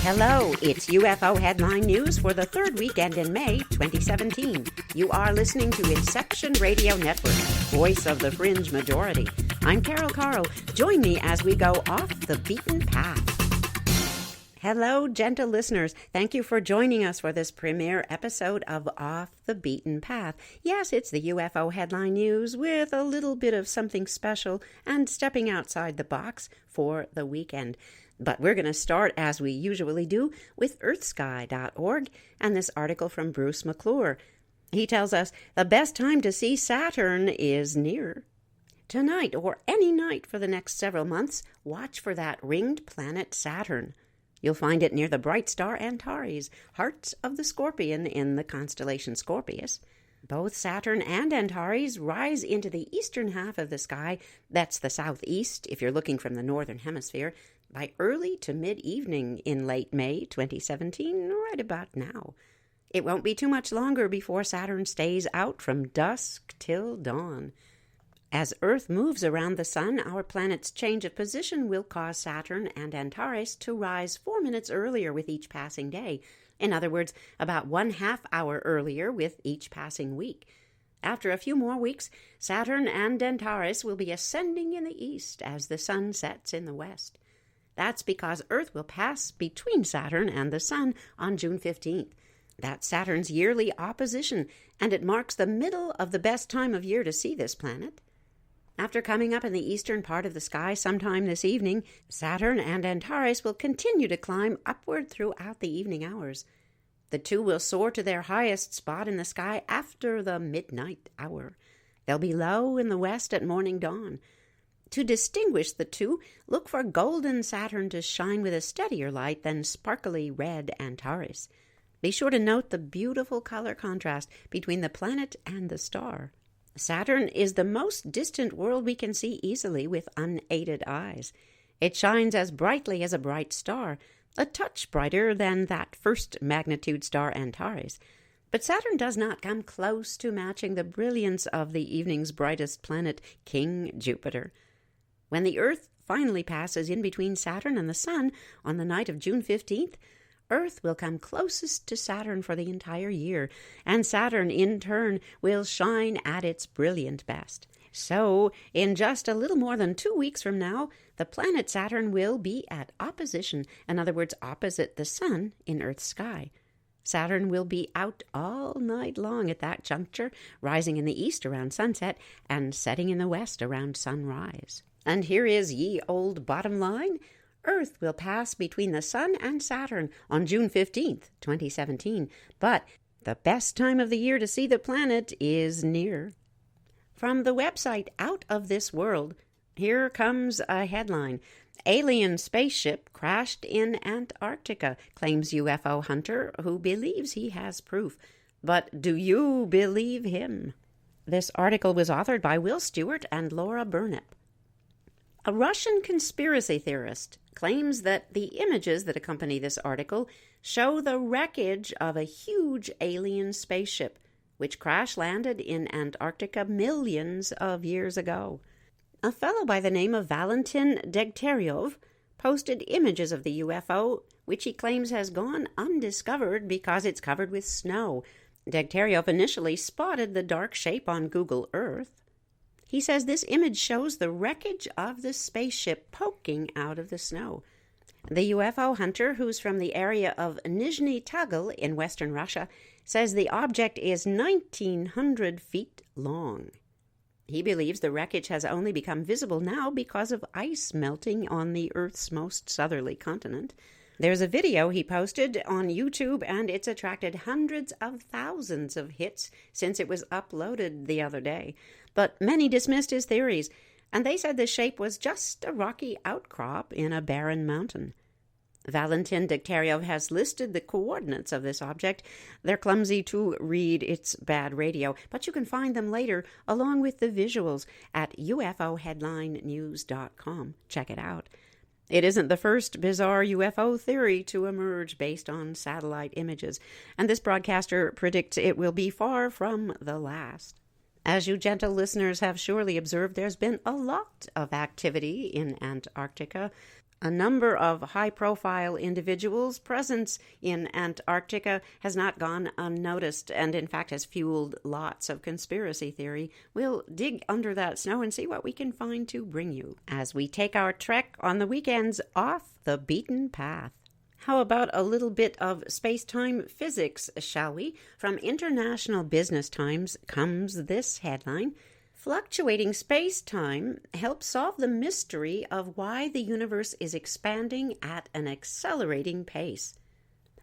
Hello, it's UFO Headline News for the third weekend in May 2017. You are listening to Inception Radio Network, voice of the fringe majority. I'm Carol Carl. Join me as we go off the beaten path. Hello, gentle listeners. Thank you for joining us for this premiere episode of Off the Beaten Path. Yes, it's the UFO Headline News with a little bit of something special and stepping outside the box for the weekend. But we're going to start, as we usually do, with earthsky.org and this article from Bruce McClure. He tells us the best time to see Saturn is near. Tonight, or any night for the next several months, watch for that ringed planet Saturn. You'll find it near the bright star Antares, heart of the Scorpion in the constellation Scorpius. Both Saturn and Antares rise into the eastern half of the sky, that's the southeast if you're looking from the Northern Hemisphere, by early to mid-evening in late May 2017, right about now. It won't be too much longer before Saturn stays out from dusk till dawn. As Earth moves around the Sun, our planet's change of position will cause Saturn and Antares to rise 4 minutes earlier with each passing day. In other words, about 1/2 hour earlier with each passing week. After a few more weeks, Saturn and Antares will be ascending in the east as the Sun sets in the west. That's because Earth will pass between Saturn and the Sun on June 15th. That's Saturn's yearly opposition, and it marks the middle of the best time of year to see this planet. After coming up in the eastern part of the sky sometime this evening, Saturn and Antares will continue to climb upward throughout the evening hours. The two will soar to their highest spot in the sky after the midnight hour. They'll be low in the west at morning dawn. To distinguish the two, look for golden Saturn to shine with a steadier light than sparkly red Antares. Be sure to note the beautiful color contrast between the planet and the star. Saturn is the most distant world we can see easily with unaided eyes. It shines as brightly as a bright star, a touch brighter than that first magnitude star Antares. But Saturn does not come close to matching the brilliance of the evening's brightest planet, King Jupiter. When the Earth finally passes in between Saturn and the Sun on the night of June 15th, Earth will come closest to Saturn for the entire year, and Saturn, in turn, will shine at its brilliant best. So, in just a little more than 2 weeks from now, the planet Saturn will be at opposition, in other words, opposite the Sun in Earth's sky. Saturn will be out all night long at that juncture, rising in the east around sunset and setting in the west around sunrise. And here is ye old bottom line. Earth will pass between the Sun and Saturn on June 15th, 2017. But the best time of the year to see the planet is near. From the website Out of This World, here comes a headline. Alien spaceship crashed in Antarctica, claims UFO hunter who believes he has proof. But do you believe him? This article was authored by Will Stewart and Laura Burnett. A Russian conspiracy theorist claims that the images that accompany this article show the wreckage of a huge alien spaceship, which crash-landed in Antarctica millions of years ago. A fellow by the name of Valentin Degteryov posted images of the UFO, which he claims has gone undiscovered because it's covered with snow. Degteryov initially spotted the dark shape on Google Earth. He says this image shows the wreckage of the spaceship poking out of the snow. The UFO hunter, who's from the area of Nizhny Tagil in western Russia, says the object is 1,900 feet long. He believes the wreckage has only become visible now because of ice melting on the Earth's most southerly continent. There's a video he posted on YouTube, and it's attracted hundreds of thousands of hits since it was uploaded the other day. But many dismissed his theories, and they said the shape was just a rocky outcrop in a barren mountain. Valentin Degteryov has listed the coordinates of this object. They're clumsy to read, it's bad radio, but you can find them later along with the visuals at ufo-headline-news.com. Check it out. It isn't the first bizarre UFO theory to emerge based on satellite images, and this broadcaster predicts it will be far from the last. As you gentle listeners have surely observed, there's been a lot of activity in Antarctica. A number of high-profile individuals' presence in Antarctica has not gone unnoticed and, in fact, has fueled lots of conspiracy theory. We'll dig under that snow and see what we can find to bring you as we take our trek on the weekends off the beaten path. How about a little bit of space-time physics, shall we? From International Business Times comes this headline: Fluctuating space-time helps solve the mystery of why the universe is expanding at an accelerating pace.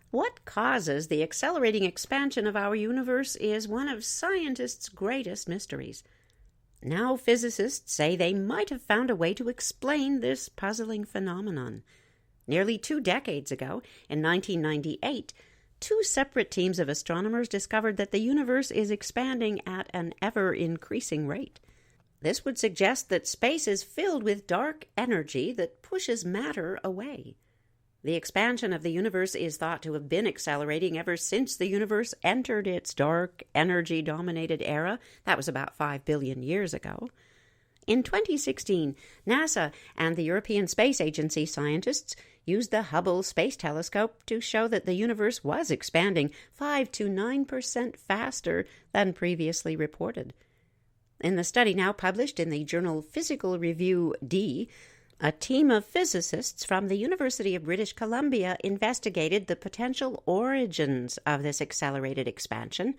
What causes the accelerating expansion of our universe is one of scientists' greatest mysteries. Now physicists say they might have found a way to explain this puzzling phenomenon. Nearly 2 decades ago, in 1998, 2 separate teams of astronomers discovered that the universe is expanding at an ever-increasing rate. This would suggest that space is filled with dark energy that pushes matter away. The expansion of the universe is thought to have been accelerating ever since the universe entered its dark energy-dominated era. That was about 5 billion years ago. In 2016, NASA and the European Space Agency scientists used the Hubble Space Telescope to show that the universe was expanding 5 to 9% faster than previously reported. In the study now published in the journal Physical Review D, a team of physicists from the University of British Columbia investigated the potential origins of this accelerated expansion.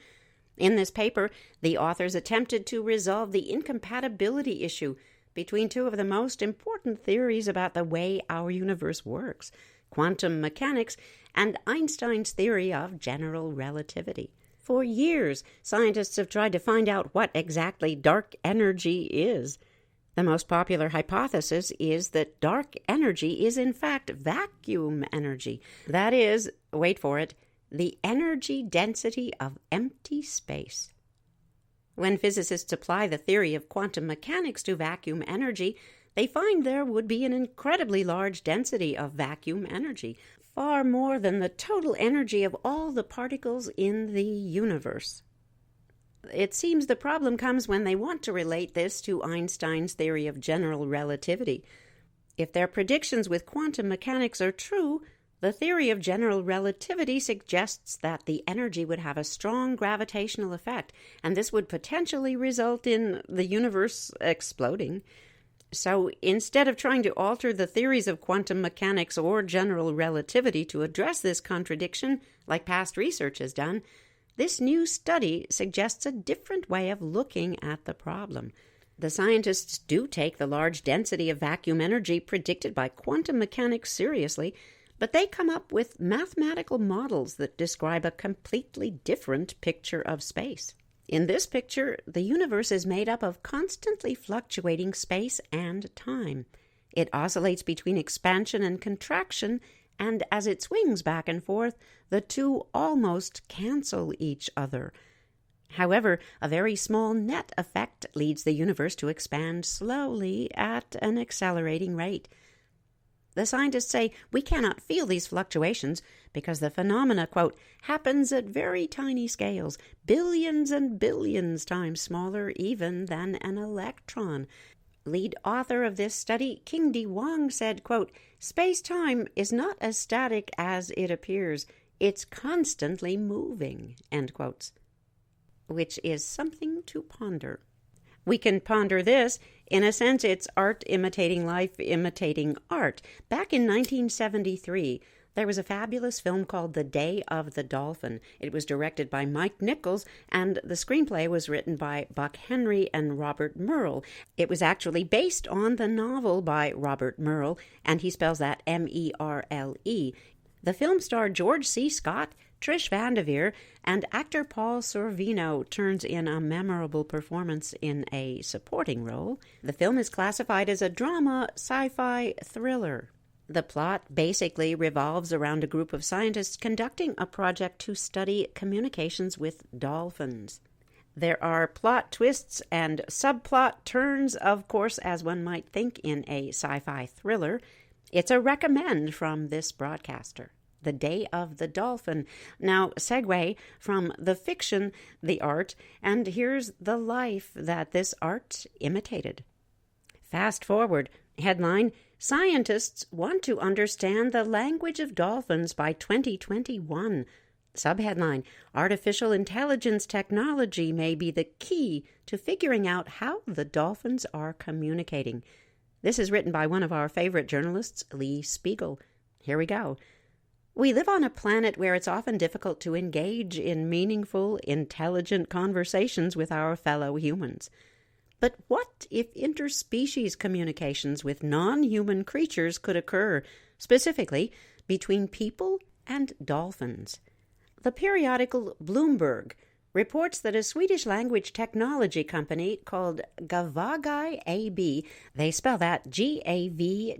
In this paper, the authors attempted to resolve the incompatibility issue between 2 of the most important theories about the way our universe works: quantum mechanics and Einstein's theory of general relativity. For years, scientists have tried to find out what exactly dark energy is. The most popular hypothesis is that dark energy is in fact vacuum energy. That is, wait for it, the energy density of empty space. When physicists apply the theory of quantum mechanics to vacuum energy, they find there would be an incredibly large density of vacuum energy, far more than the total energy of all the particles in the universe. It seems the problem comes when they want to relate this to Einstein's theory of general relativity. If their predictions with quantum mechanics are true, the theory of general relativity suggests that the energy would have a strong gravitational effect, and this would potentially result in the universe exploding. So instead of trying to alter the theories of quantum mechanics or general relativity to address this contradiction, like past research has done, this new study suggests a different way of looking at the problem. The scientists do take the large density of vacuum energy predicted by quantum mechanics seriously, but they come up with mathematical models that describe a completely different picture of space. In this picture, the universe is made up of constantly fluctuating space and time. It oscillates between expansion and contraction, and as it swings back and forth, the 2 almost cancel each other. However, a very small net effect leads the universe to expand slowly at an accelerating rate. The scientists say we cannot feel these fluctuations because the phenomena, quote, happens at very tiny scales, billions and billions times smaller even than an electron. Lead author of this study, King-Di Wang, said, quote, space-time is not as static as it appears. It's constantly moving, end quotes, which is something to ponder. We can ponder this. In a sense, it's art imitating life, imitating art. Back in 1973, there was a fabulous film called The Day of the Dolphin. It was directed by Mike Nichols, and the screenplay was written by Buck Henry and Robert Merle. It was actually based on the novel by Robert Merle, and he spells that M-E-R-L-E. The film starred George C. Scott, Trish Vanderveer, and actor Paul Sorvino turns in a memorable performance in a supporting role. The film is classified as a drama, sci-fi thriller. The plot basically revolves around a group of scientists conducting a project to study communications with dolphins. There are plot twists and subplot turns, of course, as one might think in a sci-fi thriller. It's a recommend from this broadcaster. The Day of the Dolphin. Now, segue from the fiction, the art, and here's the life that this art imitated. Fast forward. Headline, Scientists want to understand the language of dolphins by 2021. Subheadline: Artificial intelligence technology may be the key to figuring out how the dolphins are communicating. This is written by one of our favorite journalists, Lee Spiegel. Here we go. We live on a planet where it's often difficult to engage in meaningful, intelligent conversations with our fellow humans. But what if interspecies communications with non-human creatures could occur, specifically between people and dolphins? The periodical Bloomberg reports that a Swedish language technology company called Gavagai AB, they spell that Gavgai,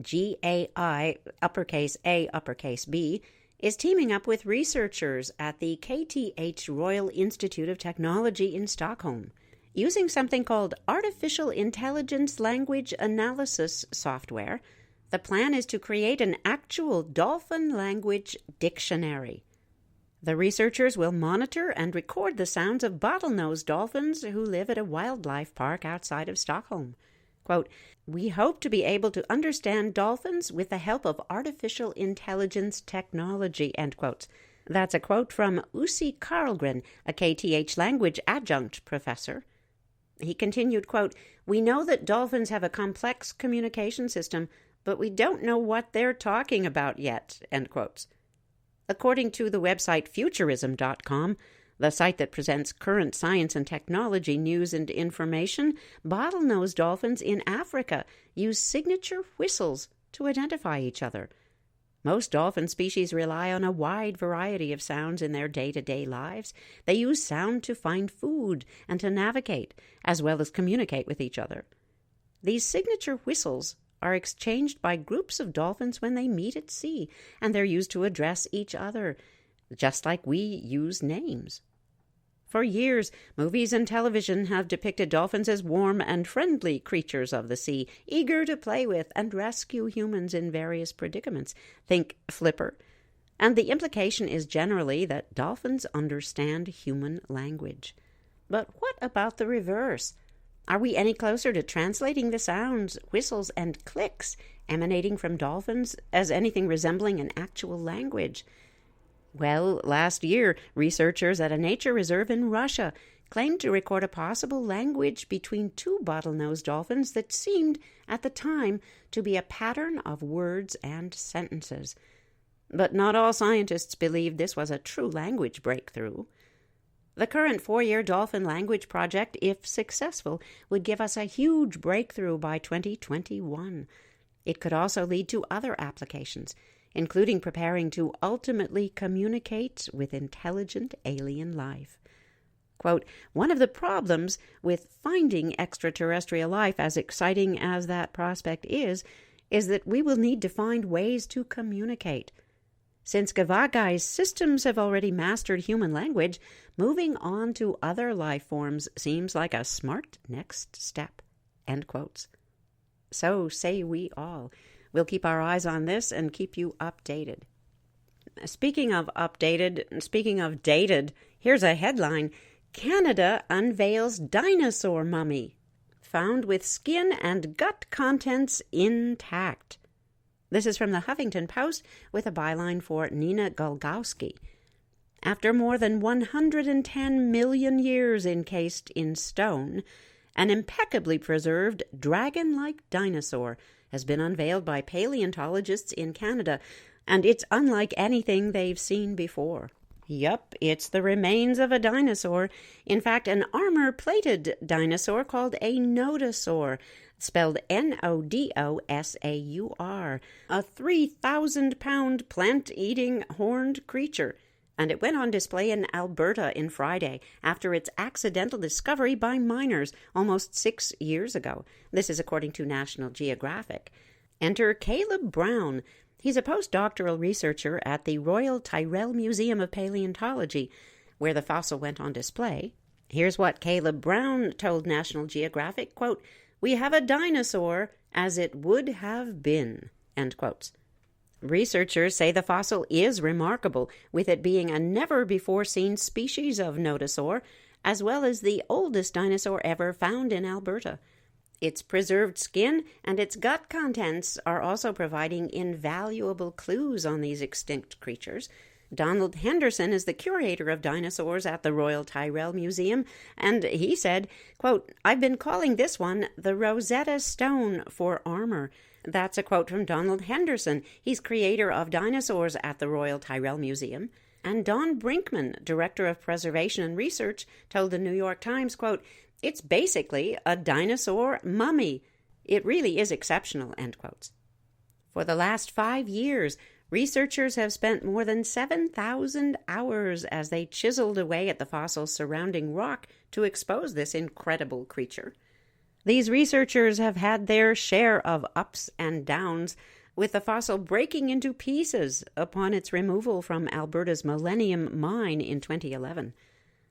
uppercase A, uppercase B, is teaming up with researchers at the KTH Royal Institute of Technology in Stockholm, using something called Artificial Intelligence Language Analysis software. The plan is to create an actual dolphin language dictionary. The researchers will monitor and record the sounds of bottlenose dolphins who live at a wildlife park outside of Stockholm. Quote, "We hope to be able to understand dolphins with the help of artificial intelligence technology," end quote. That's a quote from Ussi Karlgren, a KTH language adjunct professor. He continued, quote, "We know that dolphins have a complex communication system, but we don't know what they're talking about yet," end quotes. According to the website futurism.com, the site that presents current science and technology news and information, bottlenose dolphins in Africa use signature whistles to identify each other. Most dolphin species rely on a wide variety of sounds in their day-to-day lives. They use sound to find food and to navigate, as well as communicate with each other. These signature whistles are exchanged by groups of dolphins when they meet at sea, and they're used to address each other, just like we use names. For years, movies and television have depicted dolphins as warm and friendly creatures of the sea, eager to play with and rescue humans in various predicaments. Think Flipper. And the implication is generally that dolphins understand human language. But what about the reverse? Are we any closer to translating the sounds, whistles, and clicks emanating from dolphins as anything resembling an actual language? Well, last year, researchers at a nature reserve in Russia claimed to record a possible language between two bottlenose dolphins that seemed, at the time, to be a pattern of words and sentences. But not all scientists believed this was a true language breakthrough. The current 4-year dolphin language project, if successful, would give us a huge breakthrough by 2021. It could also lead to other applications, including preparing to ultimately communicate with intelligent alien life. Quote, "One of the problems with finding extraterrestrial life, as exciting as that prospect is that we will need to find ways to communicate. Since Gavagai's systems have already mastered human language, moving on to other life forms seems like a smart next step," end quotes. So say we all. We'll keep our eyes on this and keep you updated. Speaking of dated, here's a headline. Canada unveils dinosaur mummy, found with skin and gut contents intact. This is from the Huffington Post with a byline for Nina Golgowski. After more than 110 million years encased in stone, an impeccably preserved dragon-like dinosaur has been unveiled by paleontologists in Canada, and it's unlike anything they've seen before. Yup, it's the remains of a dinosaur. In fact, an armor-plated dinosaur called a nodosaur, spelled Nodosaur, a 3,000-pound plant-eating horned creature, and it went on display in Alberta in Friday after its accidental discovery by miners almost 6 years ago. This is according to National Geographic. Enter Caleb Brown. He's a postdoctoral researcher at the Royal Tyrrell Museum of Paleontology, where the fossil went on display. Here's what Caleb Brown told National Geographic, quote, "We have a dinosaur as it would have been," end quotes. Researchers say the fossil is remarkable, with it being a never-before-seen species of nodosaur, as well as the oldest dinosaur ever found in Alberta. Its preserved skin and its gut contents are also providing invaluable clues on these extinct creatures. Donald Henderson is the curator of dinosaurs at the Royal Tyrrell Museum, and he said, quote, "I've been calling this one the Rosetta Stone for armor." That's a quote from Donald Henderson. He's creator of dinosaurs at the Royal Tyrrell Museum. And Don Brinkman, director of preservation and research, told the New York Times, quote, "It's basically a dinosaur mummy. It really is exceptional," end quotes. For the last 5 years, researchers have spent more than 7,000 hours as they chiseled away at the fossils surrounding rock to expose this incredible creature. These researchers have had their share of ups and downs, with the fossil breaking into pieces upon its removal from Alberta's Millennium Mine in 2011.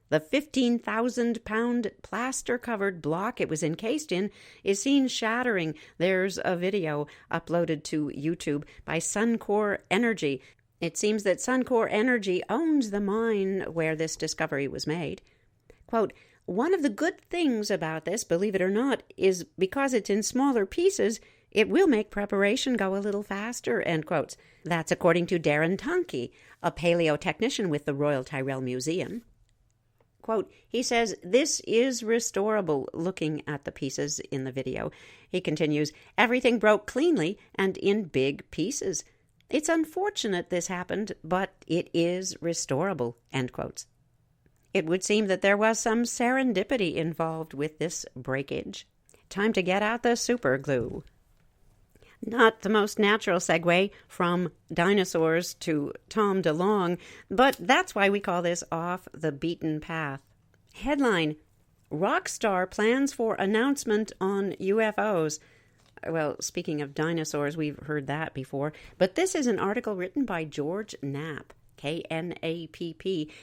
The 15,000-pound plaster-covered block it was encased in is seen shattering. There's a video uploaded to YouTube by Suncor Energy. It seems that Suncor Energy owns the mine where this discovery was made. Quote, "One of the good things about this, believe it or not, is because it's in smaller pieces, it will make preparation go a little faster," end quotes. That's according to Darren Tunkey, a paleotechnician with the Royal Tyrrell Museum. Quote, he says, "This is restorable," looking at the pieces in the video. He continues, "Everything broke cleanly and in big pieces. It's unfortunate this happened, but it is restorable," end quotes. It would seem that there was some serendipity involved with this breakage. Time to get out the super glue. Not the most natural segue from dinosaurs to Tom DeLonge, but that's why we call this Off the Beaten Path. Headline, Rock Star plans for announcement on UFOs. Well, speaking of dinosaurs, we've heard that before, but this is an article written by George Knapp, Knapp.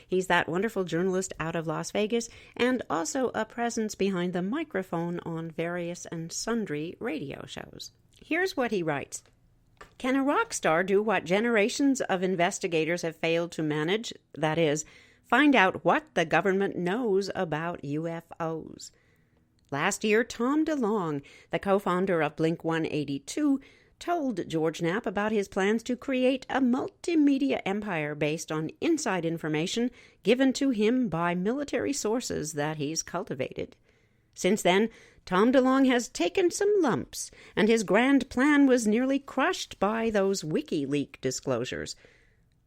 He's that wonderful journalist out of Las Vegas and also a presence behind the microphone on various and sundry radio shows. Here's what he writes. Can a rock star do what generations of investigators have failed to manage? That is, find out what the government knows about UFOs. Last year, Tom DeLonge, the co-founder of Blink-182, told George Knapp about his plans to create a multimedia empire based on inside information given to him by military sources that he's cultivated. Since then, Tom DeLonge has taken some lumps, and his grand plan was nearly crushed by those WikiLeaks disclosures.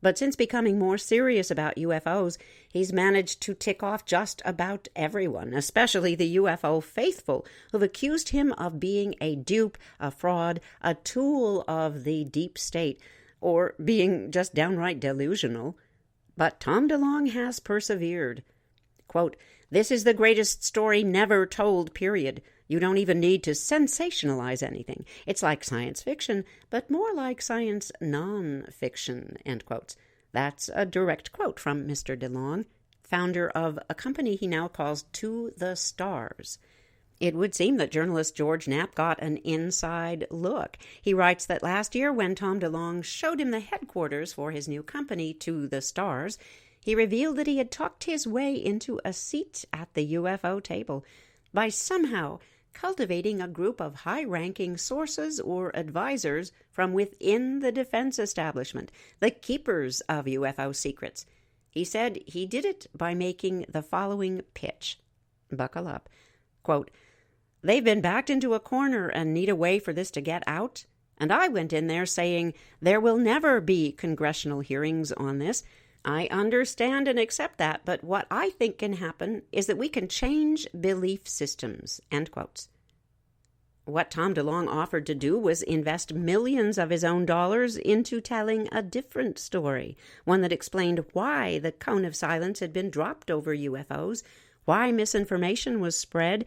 But since becoming more serious about UFOs, he's managed to tick off just about everyone, especially the UFO faithful, who've accused him of being a dupe, a fraud, a tool of the deep state, or being just downright delusional. But Tom DeLonge has persevered. Quote, "This is the greatest story never told, period. You don't even need to sensationalize anything. It's like science fiction, but more like science non-fiction," end quotes. That's a direct quote from Mr. DeLonge, founder of a company he now calls To the Stars. It would seem that journalist George Knapp got an inside look. He writes that last year when Tom DeLonge showed him the headquarters for his new company, To the Stars, he revealed that he had talked his way into a seat at the UFO table by somehow cultivating a group of high-ranking sources or advisors from within the defense establishment, the keepers of UFO secrets. He said he did it by making the following pitch. Buckle up. Quote, "They've been backed into a corner and need a way for this to get out. And I went in there saying, there will never be congressional hearings on this. I understand and accept that, but what I think can happen is that we can change belief systems," end quotes. What Tom DeLonge offered to do was invest millions of his own dollars into telling a different story, one that explained why the cone of silence had been dropped over UFOs, why misinformation was spread,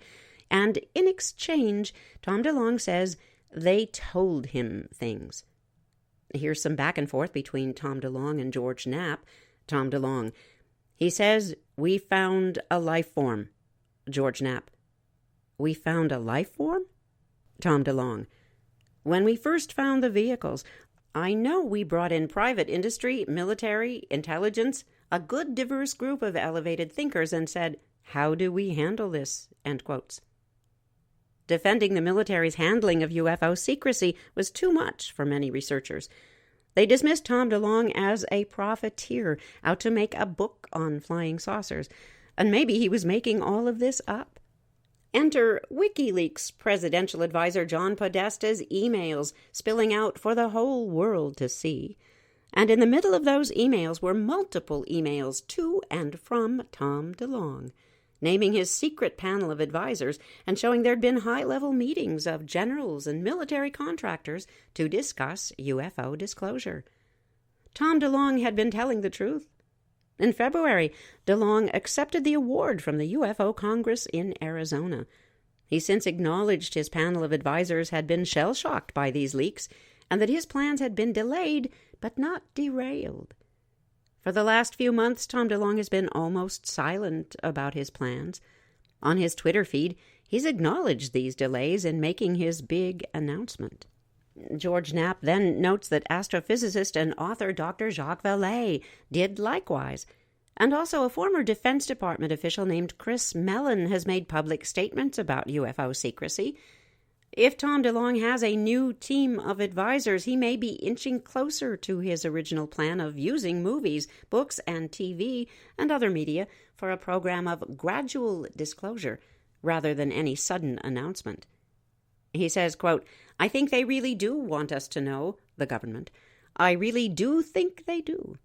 and in exchange, Tom DeLonge says, they told him things. Here's some back and forth between Tom DeLonge and George Knapp. Tom DeLonge. He says, "We found a life form." George Knapp. "We found a life form?" Tom DeLonge. "When we first found the vehicles, I know we brought in private industry, military, intelligence, a good diverse group of elevated thinkers and said, how do we handle this?" End quotes. defending the military's handling of UFO secrecy was too much for many researchers. They dismissed Tom DeLonge as a profiteer out to make a book on flying saucers, and maybe he was making all of this up. Enter WikiLeaks presidential advisor John Podesta's emails spilling out for the whole world to see. And in the middle of those emails were multiple emails to and from Tom DeLonge, naming his secret panel of advisors and showing there'd been high-level meetings of generals and military contractors to discuss UFO disclosure. Tom DeLonge had been telling the truth. In February, DeLonge accepted the award from the UFO Congress in Arizona. He since acknowledged his panel of advisors had been shell-shocked by these leaks and that his plans had been delayed but not derailed. For the last few months, Tom DeLonge has been almost silent about his plans. On his Twitter feed, he's acknowledged these delays in making his big announcement. George Knapp then notes that astrophysicist and author Dr. Jacques Vallée did likewise. And also a former Defense Department official named Chris Mellon has made public statements about UFO secrecy. If Tom DeLonge has a new team of advisors, he may be inching closer to his original plan of using movies, books, and TV and other media for a program of gradual disclosure rather than any sudden announcement. He says, quote, "I think they really do want us to know, the government. I really do think they do.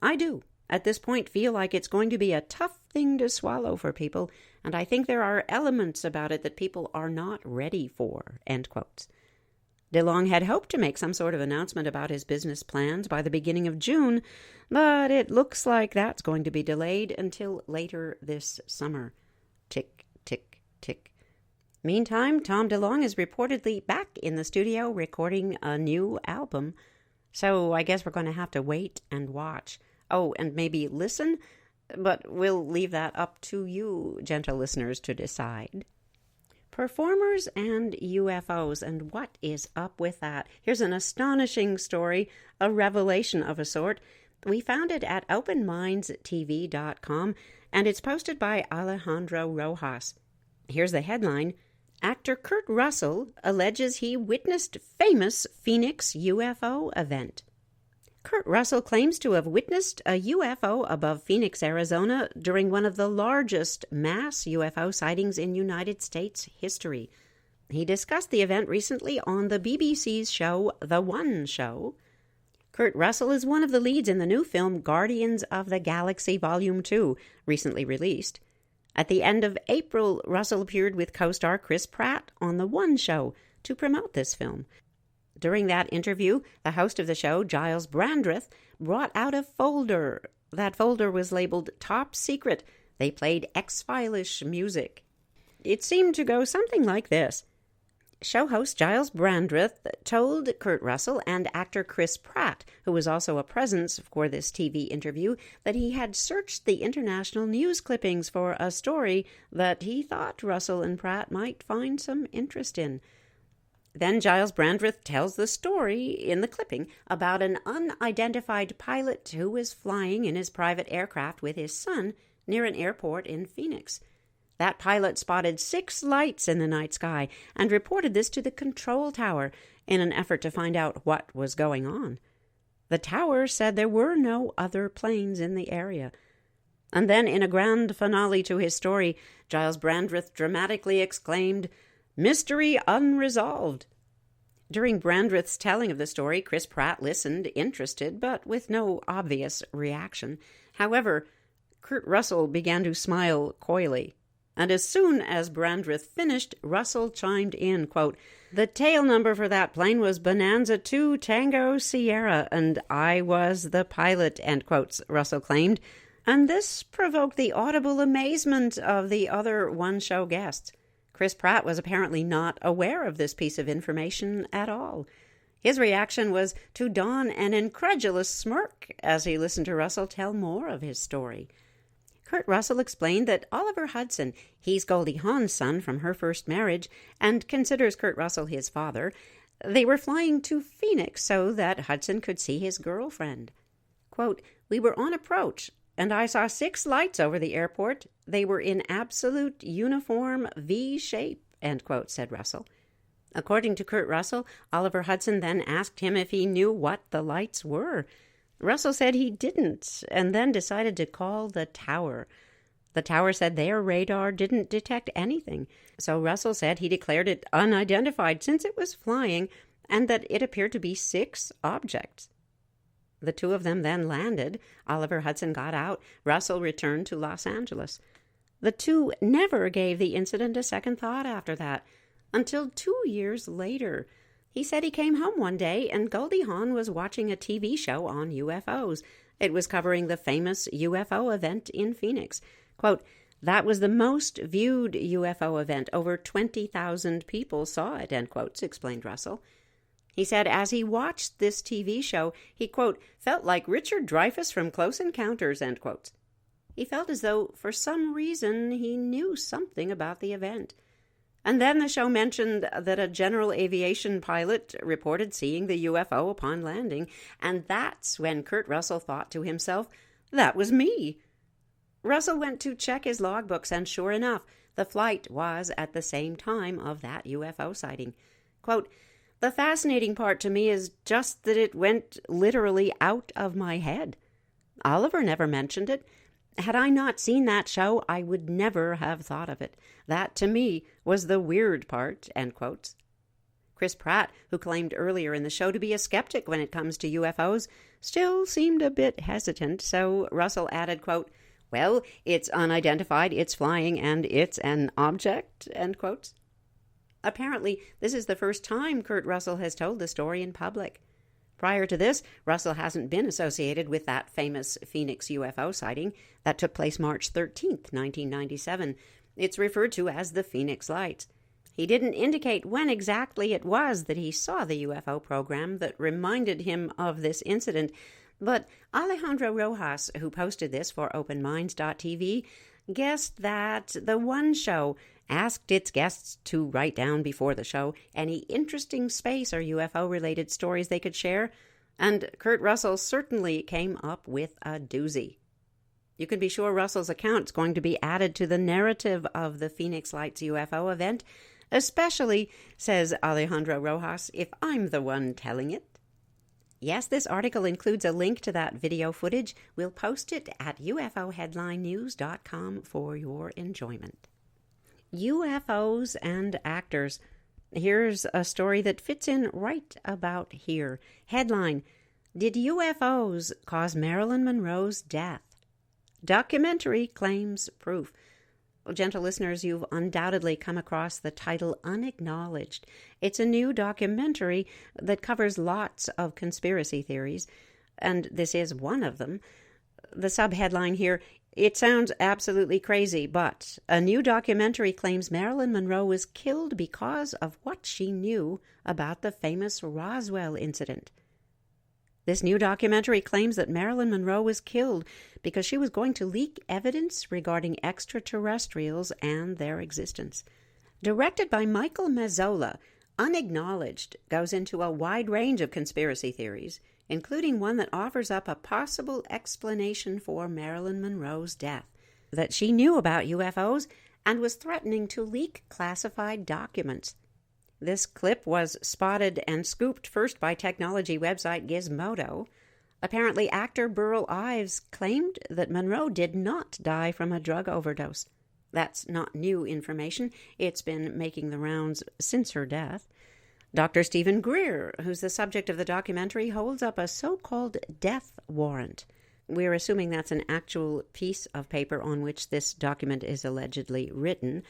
I do, at this point, feel like it's going to be a tough thing to swallow for people, and I think there are elements about it that people are not ready for," end quotes. DeLonge had hoped to make some sort of announcement about his business plans by the beginning of June, but it looks like that's going to be delayed until later this summer. Tick, tick, tick. Meantime, Tom DeLonge is reportedly back in the studio recording a new album. So I guess we're going to have to wait and watch. Oh, and maybe listen? But we'll leave that up to you, gentle listeners, to decide. Performers and UFOs, and what is up with that? Here's an astonishing story, a revelation of a sort. We found it at openmindstv.com, and it's posted by Alejandro Rojas. Here's the headline: Actor Kurt Russell alleges he witnessed famous Phoenix UFO event. Kurt Russell claims to have witnessed a UFO above Phoenix, Arizona during one of the largest mass UFO sightings in United States history. He discussed the event recently on the BBC's show The One Show. Kurt Russell is one of the leads in the new film Guardians of the Galaxy Volume 2, recently released. At the end of April, Russell appeared with co-star Chris Pratt on The One Show to promote this film. During that interview, the host of the show, Giles Brandreth, brought out a folder. That folder was labeled Top Secret. They played X-File-ish music. It seemed to go something like this. Show host Giles Brandreth told Kurt Russell and actor Chris Pratt, who was also a presence for this TV interview, that he had searched the international news clippings for a story that he thought Russell and Pratt might find some interest in. Then Giles Brandreth tells the story in the clipping about an unidentified pilot who was flying in his private aircraft with his son near an airport in Phoenix. That pilot spotted 6 lights in the night sky and reported this to the control tower in an effort to find out what was going on. The tower said there were no other planes in the area. And then, in a grand finale to his story, Giles Brandreth dramatically exclaimed, "Mystery unresolved." During Brandreth's telling of the story, Chris Pratt listened, interested, but with no obvious reaction. However, Kurt Russell began to smile coyly. And as soon as Brandreth finished, Russell chimed in, quote, "The tail number for that plane was Bonanza 2 Tango Sierra, and I was the pilot," end quotes, Russell claimed. And this provoked the audible amazement of the other one-show guests. Chris Pratt was apparently not aware of this piece of information at all. His reaction was to don an incredulous smirk as he listened to Russell tell more of his story. Kurt Russell explained that Oliver Hudson, he's Goldie Hawn's son from her first marriage, and considers Kurt Russell his father, they were flying to Phoenix so that Hudson could see his girlfriend. Quote, "We were on approach, and I saw 6 lights over the airport. They were in absolute uniform V shape," end quote, said Russell. According to Kurt Russell, Oliver Hudson then asked him if he knew what the lights were. Russell said he didn't, and then decided to call the tower. The tower said their radar didn't detect anything, so Russell said he declared it unidentified since it was flying, and that it appeared to be 6 objects. The two of them then landed. Oliver Hudson got out. Russell returned to Los Angeles. The two never gave the incident a second thought after that, until 2 years later. He said he came home one day and Goldie Hawn was watching a TV show on UFOs. It was covering the famous UFO event in Phoenix. Quote, "That was the most viewed UFO event. Over 20,000 people saw it," end quotes, explained Russell. He said as he watched this TV show, he, quote, "felt like Richard Dreyfuss from Close Encounters," end quotes. He felt as though, for some reason, he knew something about the event. And then the show mentioned that a general aviation pilot reported seeing the UFO upon landing, and that's when Kurt Russell thought to himself, that was me. Russell went to check his logbooks, and sure enough, the flight was at the same time of that UFO sighting. Quote, "The fascinating part to me is just that it went literally out of my head. Oliver never mentioned it. Had I not seen that show, I would never have thought of it. That, to me, was the weird part," end quotes. Chris Pratt, who claimed earlier in the show to be a skeptic when it comes to UFOs, still seemed a bit hesitant, so Russell added, quote, "Well, it's unidentified, it's flying, and it's an object," end quotes. Apparently, this is the first time Kurt Russell has told the story in public. Prior to this, Russell hasn't been associated with that famous Phoenix UFO sighting that took place March 13th, 1997. It's referred to as the Phoenix Lights. He didn't indicate when exactly it was that he saw the UFO program that reminded him of this incident, but Alejandro Rojas, who posted this for OpenMinds.tv, guessed that the One Show asked its guests to write down before the show any interesting space or UFO-related stories they could share, and Kurt Russell certainly came up with a doozy. You can be sure Russell's account is going to be added to the narrative of the Phoenix Lights UFO event, especially, says Alejandro Rojas, if I'm the one telling it. Yes, this article includes a link to that video footage. We'll post it at ufo-headline-news.com for your enjoyment. UFOs and actors. Here's a story that fits in right about here. Headline, "Did UFOs cause Marilyn Monroe's death? Documentary claims proof." Well, gentle listeners, you've undoubtedly come across the title Unacknowledged. It's a new documentary that covers lots of conspiracy theories, and this is one of them. The subheadline here, "It sounds absolutely crazy, but a new documentary claims Marilyn Monroe was killed because of what she knew about the famous Roswell incident." This new documentary claims that Marilyn Monroe was killed because she was going to leak evidence regarding extraterrestrials and their existence. Directed by Michael Mazzola, Unacknowledged goes into a wide range of conspiracy theories, including one that offers up a possible explanation for Marilyn Monroe's death, that she knew about UFOs and was threatening to leak classified documents. This clip was spotted and scooped first by technology website Gizmodo. Apparently, actor Burl Ives claimed that Monroe did not die from a drug overdose. That's not new information. It's been making the rounds since her death. Dr. Stephen Greer, who's the subject of the documentary, holds up a so-called death warrant. We're assuming that's an actual piece of paper on which this document is allegedly written.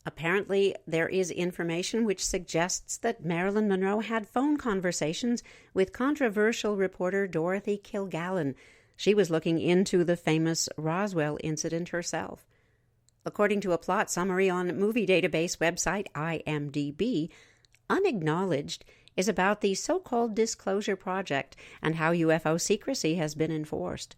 Apparently, there is information which suggests that Marilyn Monroe had phone conversations with controversial reporter Dorothy Kilgallen. She was looking into the famous Roswell incident herself. According to a plot summary on movie database website IMDb, Unacknowledged is about the so-called Disclosure Project and how UFO secrecy has been enforced.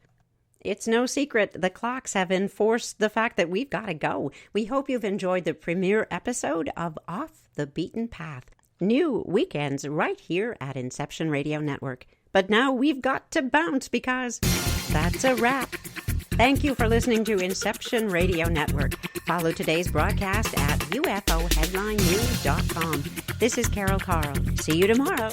It's no secret the clocks have enforced the fact that we've got to go. We hope you've enjoyed the premiere episode of Off the Beaten Path. New weekends right here at Inception Radio Network. But now we've got to bounce because that's a wrap. Thank you for listening to Inception Radio Network. Follow today's broadcast at ufo-headline-news.com. This is Carol Carl. See you tomorrow.